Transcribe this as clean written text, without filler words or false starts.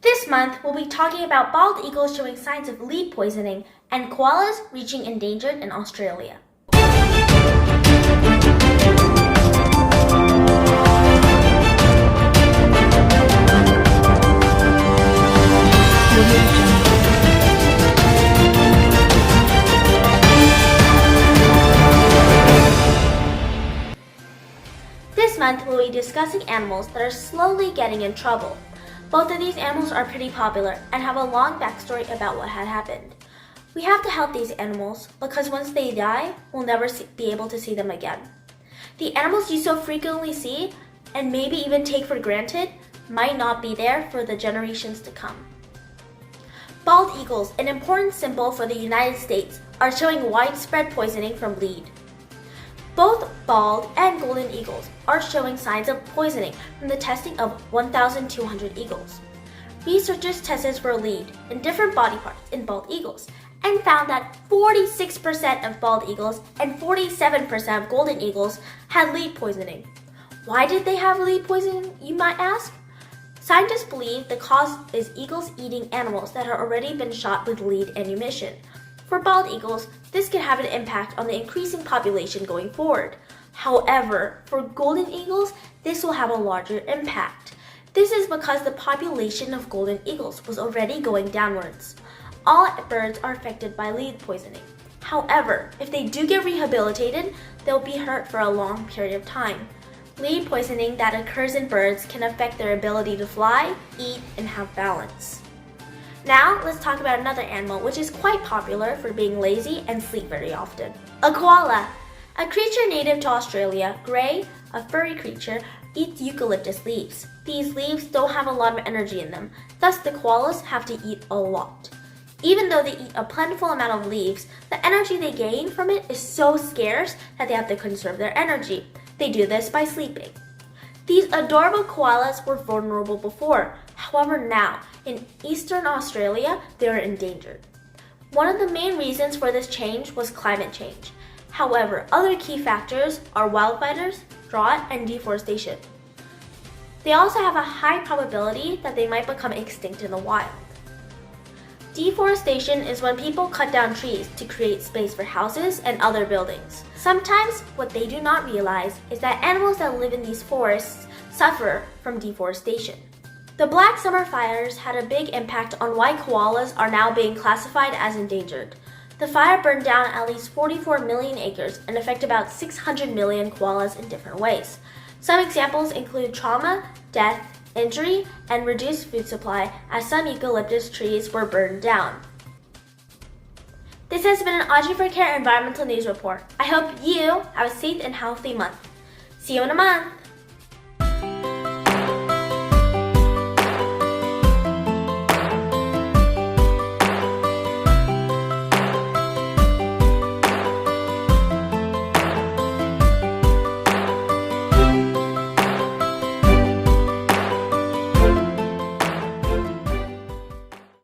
This month, we'll be talking about bald eagles showing signs of lead poisoning and koalas reaching endangered in Australia. This month, we'll be discussing animals that are slowly getting in trouble. Both of these animals are pretty popular and have a long backstory about what had happened. We have to help these animals because once they die, we'll never be able to see them again. The animals you so frequently see, and maybe even take for granted, might not be there for the generations to come. Bald eagles, an important symbol for the United States, are showing widespread poisoning from lead. Both bald and golden eagles are showing signs of poisoning from the testing of 1,200 eagles. Researchers tested for lead in different body parts in bald eagles and found that 46% of bald eagles and 47% of golden eagles had lead poisoning. Why did they have lead poisoning, you might ask? Scientists believe the cause is eagles eating animals that have already been shot with lead ammunition. For bald eagles, this could have an impact on the increasing population going forward. However, for golden eagles, this will have a larger impact. This is because the population of golden eagles was already going downwards. All birds are affected by lead poisoning. However, if they do get rehabilitated, they'll be hurt for a long period of time. Lead poisoning that occurs in birds can affect their ability to fly, eat, and have balance. Now, let's talk about another animal which is quite popular for being lazy and sleep very often. A koala. A creature native to Australia, gray, a furry creature, eats eucalyptus leaves. These leaves don't have a lot of energy in them, thus the koalas have to eat a lot. Even though they eat a plentiful amount of leaves, the energy they gain from it is so scarce that they have to conserve their energy. They do this by sleeping. These adorable koalas were vulnerable before. However, now, in eastern Australia, they are endangered. One of the main reasons for this change was climate change. However, other key factors are wildfires, drought, and deforestation. They also have a high probability that they might become extinct in the wild. Deforestation is when people cut down trees to create space for houses and other buildings. Sometimes, what they do not realize is that animals that live in these forests suffer from deforestation. The Black Summer fires had a big impact on why koalas are now being classified as endangered. The fire burned down at least 44 million acres and affected about 600 million koalas in different ways. Some examples include trauma, death, injury, and reduced food supply as some eucalyptus trees were burned down. This has been an Audrey for Care Environmental News Report. I hope you have a safe and healthy month. See you in a month!